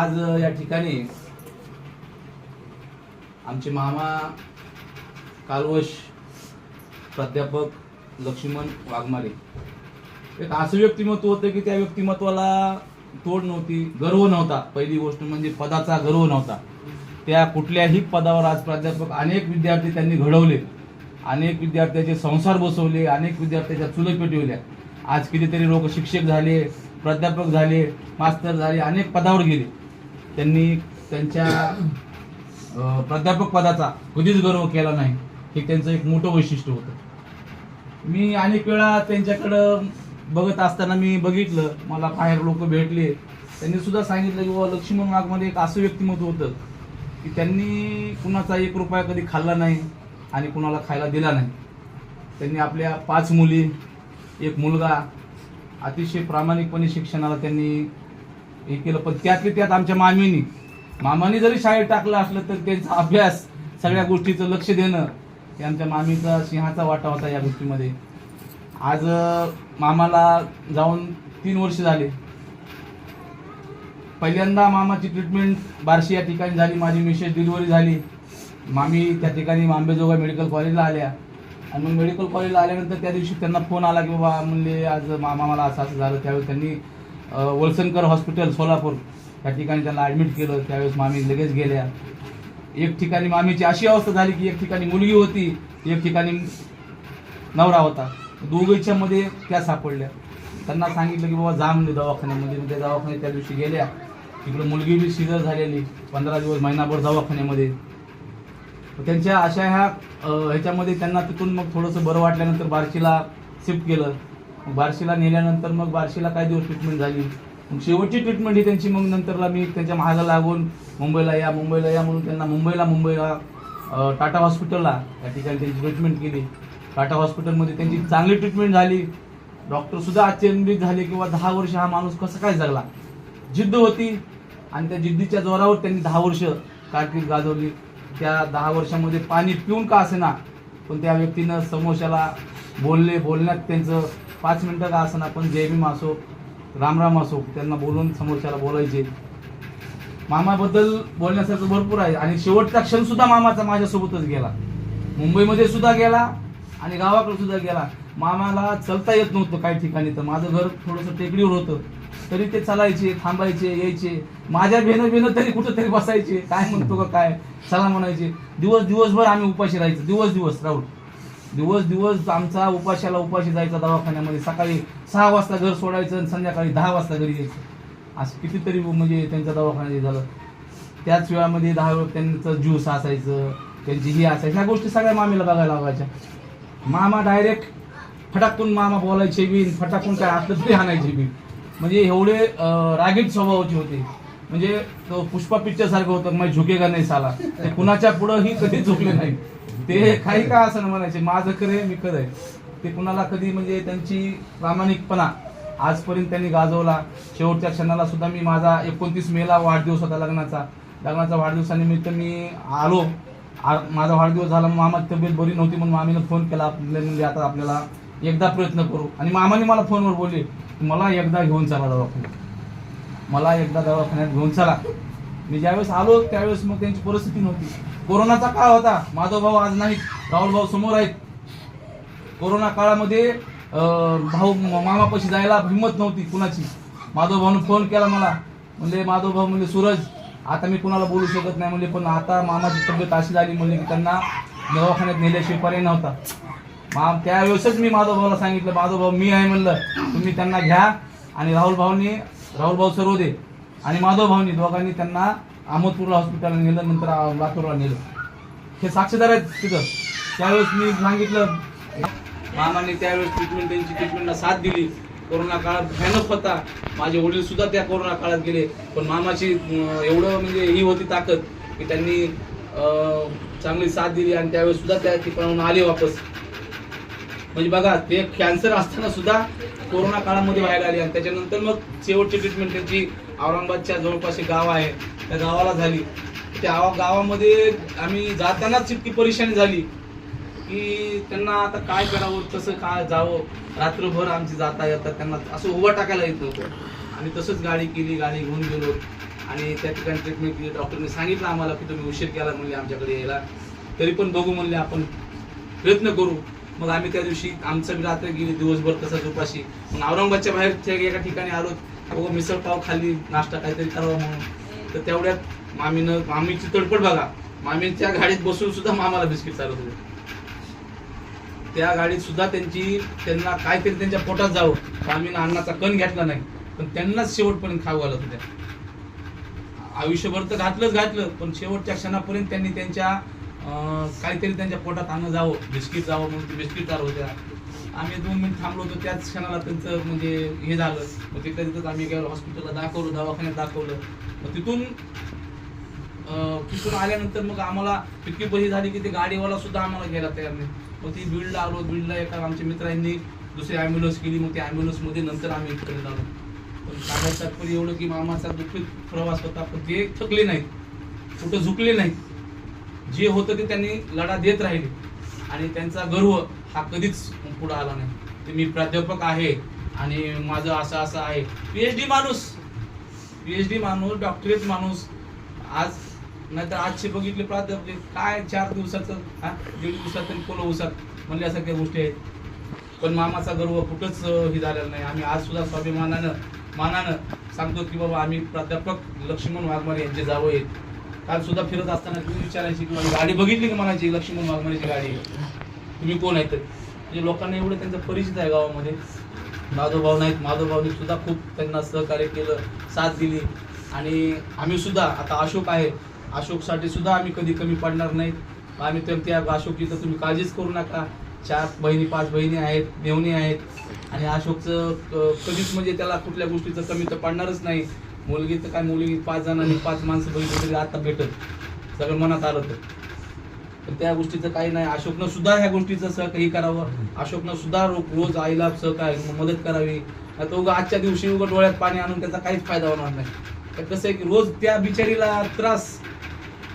आज या ठिकाणी आमचे मामा कालवश प्राध्यापक लक्ष्मण वाघमारे एक असं व्यक्तिमत्व होतं की त्या व्यक्तिमत्वाला तोड नव्हती, गर्व नव्हता. पहिली गोष्ट म्हणजे पदाचा गर्व नव्हता. त्या कुठल्याही पदावर आज प्राध्यापक अनेक विद्यार्थी त्यांनी घडवले, अनेक विद्यार्थ्यांचे संसार बसवले, अनेक विद्यार्थ्यांच्या चुली पेटवल्या. आज कितीतरी लोक शिक्षक झाले, प्राध्यापक झाले, मास्तर झाले, अनेक पदावर गेले. त्यांनी त्यांच्या प्राध्यापक पदाचा कधीच गर्व केला नाही, हे त्यांचं एक मोठं वैशिष्ट्य होतं. मी अनेक वेळा त्यांच्याकडं बघत असताना मी बघितलं, मला बाहेर लोक भेटले, त्यांनी सुद्धा सांगितलं की बाबा लक्ष्मण वाघमध्ये एक असं व्यक्तिमत्व होतं की त्यांनी कुणाचा 1 रुपया कधी खाल्ला नाही आणि कुणाला खायला दिला नाही. त्यांनी आपल्या 5 मुली, 1 मुलगा, अतिशय प्रामाणिकपणे शिक्षणाला त्यांनी हे केलं. पण त्यातले त्यात आमच्या मामांनी जरी शाळेत टाकलं असलं तर त्यांचा अभ्यास, सगळ्या गोष्टीचं लक्ष देणं हे आमच्या मामीचा सिंहाचा वाटा होता या गोष्टीमध्ये. आज मामाला जाऊन 3 वर्ष झाले. पहिल्यांदा मामाची ट्रीटमेंट बार्शी या ठिकाणी झाली. माझी मिसेस डिलिव्हरी झाली. मामी त्या ठिकाणी अंबेजोगाई मेडिकल कॉलेजला आल्या आणि मग मेडिकल कॉलेजला आल्यानंतर त्या दिवशी त्यांना फोन आला की बाबा म्हणले आज मामा मला असं झालं. त्यावेळेस त्यांनी वलसनकर हॉस्पिटल सोलापूर या ठिकाणी त्यांना ॲडमिट केलं. त्यावेळेस मामी लगेच गेल्या. एक ठिकाणी मामीची अशी अवस्था झाली की एक ठिकाणी मुलगी होती, एक ठिकाणी नवरा होता. दोघीच्या मध्ये त्या सापडल्या. त्यांना सांगितलं की बाबा जा म्हणजे दवाखान्यामध्ये. त्या दवाखान्यात त्या दिवशी गेल्या. तिकडे मुलगी बी सिजर झालेली, 15 दिवस महिनाभर दवाखान्यामध्ये. त्यांच्या अशा ह्याच्यामध्ये त्यांना तिथून मग थोडंसं बरं वाटल्यानंतर बार्शीला शिफ्ट केलं. बार्शीला नेल्यानंतर मग बार्शीला काही दिवस ट्रीटमेंट झाली. मग शेवटची ट्रीटमेंट ही त्यांची मग नंतरला मी त्यांच्या मागं लागून मुंबईला या म्हणून त्यांना मुंबईला टाटा हॉस्पिटलला या ठिकाणी त्यांची ट्रीटमेंट केली. टाटा हॉस्पिटलमध्ये त्यांची चांगली ट्रीटमेंट झाली. डॉक्टरसुद्धा आश्चर्यचकित झाले की 10 वर्ष हा माणूस कसं काय जगला. जिद्द होती आणि त्या जिद्दीच्या जोरावर त्यांनी 10 वर्ष कारकीर्द गाजवली. त्या 10 वर्षामध्ये पाणी पिऊन का असेना पण त्या व्यक्तीनं समोशाला बोलण्यात त्यांचं 5 मिनिटं का असेना पण जय भीम असो, राम असो, त्यांना बोलून समोरच्याला बोलायचे. मामाबद्दल बोलण्यासारखं भरपूर आहे. आणि शेवटचा क्षण सुद्धा मामाचा माझ्यासोबतच गेला. मुंबईमध्ये सुद्धा गेला आणि गावाकडे सुद्धा गेला. मामाला चलता येत नव्हतं काही ठिकाणी, तर माझं घर थोडंसं टेकडीवर होतं, तरी ते चालायचे, थांबायचे, यायचे. माझ्या भेनं तरी कुठंतरी बसायचे, काय म्हणतो का काय चला म्हणायचे. दिवसभर आम्ही उपाशी राहायचो. दिवस आमचा उपाशी जायचा दवाखान्यामध्ये. सकाळी 6 वाजता घर सोडायचं आणि संध्याकाळी 10 वाजता घरी यायचं. असं कितीतरी म्हणजे त्यांच्या दवाखान्यात झालं. त्याच वेळामध्ये 10 वेळ त्यांचं ज्यूस असायचं, त्यांची ही असायची. ह्या गोष्टी सगळ्या मामीला बघायला लागायच्या. मामा डायरेक्ट फटाकून मामा बोलायचे बी, फटाकून काय असलं तरी आणायचे बी. म्हणजे एवढे रागीट स्वभावाचे होते. म्हणजे तो पुष्पा पिक्चर सारखं होतं, मग झुकेगा नाही साला. ते कुणाच्या पुढंही कधी झुकले नाही. ते काही का असं म्हणायचे, माझं खरं मी खरं आहे. ते कुणाला कधी म्हणजे त्यांची प्रामाणिकपणा आजपर्यंत त्यांनी गाजवला. शेवटच्या क्षणाला सुद्धा मी माझा 29 मेला वाढदिवस होता लग्नाचा वाढदिवसानिमित्त मी आलो. माझा वाढदिवस झाला. मामाची तब्येत बरी नव्हती म्हणून मामीनं फोन केला. म्हणजे आता आपल्याला एकदा प्रयत्न करू. आणि मामाने मला फोनवर बोलले मला एकदा घेऊन चला दवाखान्यात, मला एकदा दवाखान्यात घेऊन चला. मी ज्यावेळेस आलो त्यावेळेस मग त्यांची परिस्थिती नव्हती. कोरोनाचा काळ होता. माधव भाऊ आज नाहीत, राहुल भाऊ समोर आहेत. कोरोना काळामध्ये भाऊ मामापाशी जायला हिंमत नव्हती कुणाची. माधव भाऊने फोन केला मला. म्हणले माधव भाऊ म्हणजे सूरज आता मी कुणाला बोलू शकत नाही म्हणले, पण आता मामाची तब्येत अशी झाली म्हणले की त्यांना दवाखान्यात नेल्याशिवाय पर्याय नव्हता. त्यावेळेसच मी माधव भाऊला सांगितलं, माधव भाऊ मी आहे म्हणलं, तुम्ही त्यांना घ्या. आणि राहुल भाऊ सरवदे आणि माधव भाऊनी दोघांनी त्यांना अहमदपूरला हॉस्पिटलला नेलं, नंतर लातूरला नेलं. हे साक्षीदार आहेत तिथं. त्यावेळेस मी सांगितलं, मामाने त्यावेळेस त्यांची ट्रीटमेंटला साथ दिली. कोरोना काळात भयानक होता. माझे वडील सुद्धा त्या कोरोना काळात गेले, पण मामाची एवढं म्हणजे ही होती ताकद की त्यांनी चांगली साथ दिली आणि त्यावेळेस सुद्धा त्या ठिकाणाहून आले वापस. म्हणजे बघा, ते कॅन्सर असताना सुद्धा कोरोना काळामध्ये व्हायला आली. आणि त्याच्यानंतर मग शेवटची ट्रीटमेंट त्यांची औरंगाबादच्या जवळपास गाव आहे त्या गावाला झाली. त्या गावामध्ये आम्ही जातानाच इतकी परेशानी झाली की त्यांना आता काय करावं, कसं काय जावं. रात्रभर आमची जाता येतात त्यांना असं उभं टाकायला येत नव्हतं. आणि तसंच गाडी केली, गाडी घेऊन गेलो. आणि त्या ठिकाणी ट्रीटमेंट केली. डॉक्टरने सांगितलं आम्हाला की तुम्ही उशीर केला म्हणले आमच्याकडे यायला, तरी पण बघू म्हणले आपण प्रयत्न करू. मग आम्ही त्या दिवशी आमचं बी रात्र गेली दिवसभर तसंच उपाशी. मग औरंगाबादच्या बाहेरच्या एका ठिकाणी आलो, बघा मिसळ पाव खाल्ली, नाश्ता काहीतरी करावा म्हणून. तर तेवढ्यात मामीची तडपड बघा, मामीच्या गाडीत बसून सुद्धा मामाला बिस्किट चालत होते. त्या गाडीत सुद्धा त्यांना काहीतरी त्यांच्या पोटात जावं, मामीनं अन्नाचा कण घेतला नाही, पण त्यांनाच शेवटपर्यंत खाऊ घालत होत्या. आयुष्यभर तर घातलं, पण शेवटच्या क्षणापर्यंत त्यांनी त्यांच्या काहीतरी त्यांच्या पोटात अन्न जावं, बिस्किट जावं म्हणून ते बिस्किट चालू होत्या. आम्ही 2 मिनिट थांबलो होतो, त्याच क्षणाला त्यांचं म्हणजे हे झालं. मग तिथं आम्ही गेलो, हॉस्पिटलला दाखवलं, दवाखान्यात दाखवलं. मग तिथून आल्यानंतर मग आम्हाला इतकी बही झाली की ते गाडीवाला सुद्धा आम्हाला घ्यायला तयार नाही. मग ती बीडला आलो, बीडला एका आमच्या मित्रांनी दुसरी ॲम्ब्युलन्स केली. मग त्या ॲम्ब्युलन्समध्ये नंतर आम्ही इकडे आलो. पण सांगायचं तात्पर्य एवढं की मामाचा दुःखित प्रवास होता, पण ते थकले नाहीत, कुठं झुकले नाहीत. जे होतं ते त्यांनी लढा देत राहिले आणि त्यांचा गर्व हा कधीच पुढे आला नाही. ते मी प्राध्यापक आहे आणि माझं असं आहे. PhD माणूस, डॉक्टरेट माणूस. आज नाहीतर आजचे बघितले प्राध्यापक काय 4 दिवसाचं 1.5 दिवसात पोलो उसात म्हणल्यासारख्या गोष्टी आहेत. पण मामाचा गर्व कुठंच हे झालेला नाही. आम्ही आज सुद्धा मानानं सांगतो की बाबा आम्ही प्राध्यापक लक्ष्मण वाघमारे यांचे जावं आहेत. काल सुद्धा फिरत असताना तुम्ही विचारायची की गाडी बघितली की म्हणायची लक्ष्मण वाघमारेची गाडी, तुम्ही कोण आहेत? म्हणजे लोकांना एवढं त्यांचा परिचित आहे गावामध्ये. माधवभाऊनी सुद्धा खूप त्यांना सहकार्य केलं, साथ दिली. आणि आम्ही सुद्धा आता अशोक आहे, अशोकसाठी सुद्धा आम्ही कधी कमी पडणार नाहीत. आम्ही तर त्या अशोकची तर तुम्ही काळजीच करू नका. 4 बहिणी 5 बहिणी आहेत, मेवणी आहेत. आणि अशोकचं कधीच म्हणजे त्याला कुठल्या गोष्टीचं कमी तर पडणारच नाही. मुलगी तर काय, मुलगी 5 जणांनी 5 माणसं बघितली तरी आता भेटत, सगळं मनात आलं तर त्या गोष्टीचं काही नाही. अशोकनं सुद्धा ह्या गोष्टीचं सहकार्य करावं. अशोकनं सुद्धा रोज आईला सहकार्य मदत करावी. आता उगा आजच्या दिवशी उगा डोळ्यात पाणी आणून त्याचा काहीच फायदा होणार नाही. तर कसं आहे की रोज त्या बिचारीला त्रास,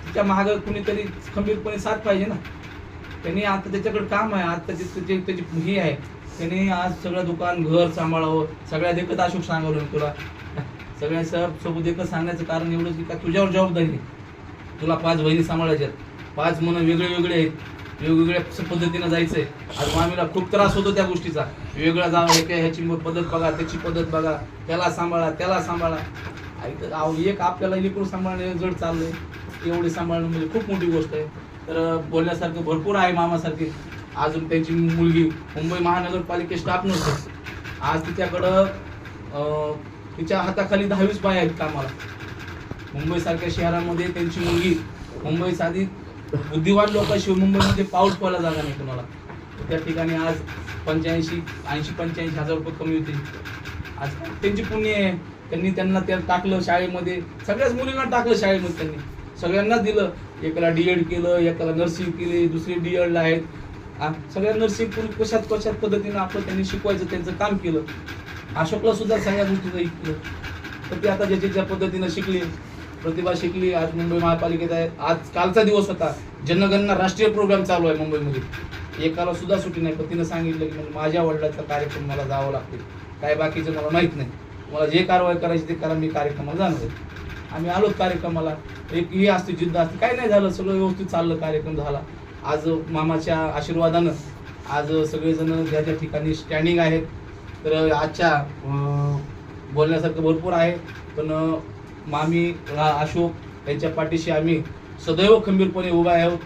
तिच्या मागं कुणीतरी खंबीरपणे साथ पाहिजे ना. त्यांनी आता त्याच्याकडे काम आहे, आता त्याची हे आहे, त्याने आज सगळं दुकान घर सांभाळावं. सगळ्या देखत अशोक सांगावं तुला, सगळ्या सोबत एकच सांगण्याचं कारण एवढंच की का तुझ्यावर जबाबदारी नाही. तुला 5 बहिणी सांभाळायच्यात, 5 मन वेगळे आहेत, वेगवेगळ्या पद्धतीनं जायचंय. आज मामीला खूप त्रास होतो त्या गोष्टीचा, वेगळा जावं, ह्याची पद्धत बघा, त्याची पद्धत बघा, त्याला सांभाळा. एक आपल्याला लेकरू सांभाळणे जड चाललंय, एवढे सांभाळणं म्हणजे खूप मोठी गोष्ट आहे. तर बोलण्यासारखं भरपूर आहे मामासारखे. अजून त्यांची मुलगी मुंबई महानगरपालिकेत स्टाफ नव्हतं, आज तिच्याकडं तिच्या हाताखाली 10-20 बाया आहेत कामाला. मुंबईसारख्या शहरामध्ये त्यांची मुलगी, मुंबई साधी बुद्धिवान लोकांशिवाय मुंबईमध्ये पाऊल पडला जागा नाही कोणाला. त्या ठिकाणी आज 85,000 रुपये कमी होते. आज त्यांची पुण्य आहे, त्यांना त्या टाकलं शाळेमध्ये, सगळ्याच मुलींना टाकलं शाळेमध्ये. त्यांनी सगळ्यांना दिलं. एकाला D.Ed केलं, एकाला नर्सिंग केली, दुसरी D.Edला आहेत. सगळ्या नर्सिंग कशात पद्धतीनं आपलं त्यांनी शिकवायचं त्यांचं काम केलं. अशोकला सुद्धा सगळ्या गोष्टीचं ऐकलं. तर ते आता ज्याच्या पद्धतीनं शिकली, प्रतिभा शिकली. आज मुंबई महापालिकेत आहे. आज कालचा दिवस होता, जनगणना राष्ट्रीय प्रोग्राम चालू आहे मुंबईमध्ये. एकाला सुद्धा सुट्टी नाही. पण तिनं सांगितलं की माझ्या वडिलांचा कार्यक्रम मला जावं लागते, काय बाकीचं मला माहीत नाही, मला जे कारवाई करायची ते करा, मी कार्यक्रमाला जाणार आहे. आम्ही आलो कार्यक्रमाला. एक ही असते, जिद्द असते. काही नाही झालं, सगळं व्यवस्थित चाललं, कार्यक्रम झाला. आज मामाच्या आशीर्वादानं आज सगळेजण ज्या ज्या ठिकाणी स्टँडिंग आहेत. तर आजच्या बोलण्यासारखं भरपूर आहे. पण मामी अशोक यांच्या पाठीशी आम्ही सदैव खंबीरपणे उभा आहोत.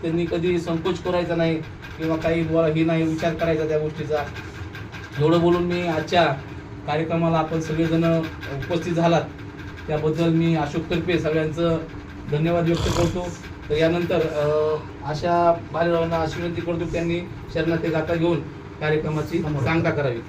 त्यांनी संकोच करायचा नाही किंवा काही ही नाही विचार करायचा त्या गोष्टीचा. एवढं बोलून मी आजच्या कार्यक्रमाला आपण सगळेजण उपस्थित झालात त्याबद्दल मी अशोकतर्फे सगळ्यांचं धन्यवाद व्यक्त करतो. तर यानंतर अशा बालेरावांना अशी विनंती करतो त्यांनी शरणार्थी गाथा घेऊन कार्यक्रमाची सांगता करावी.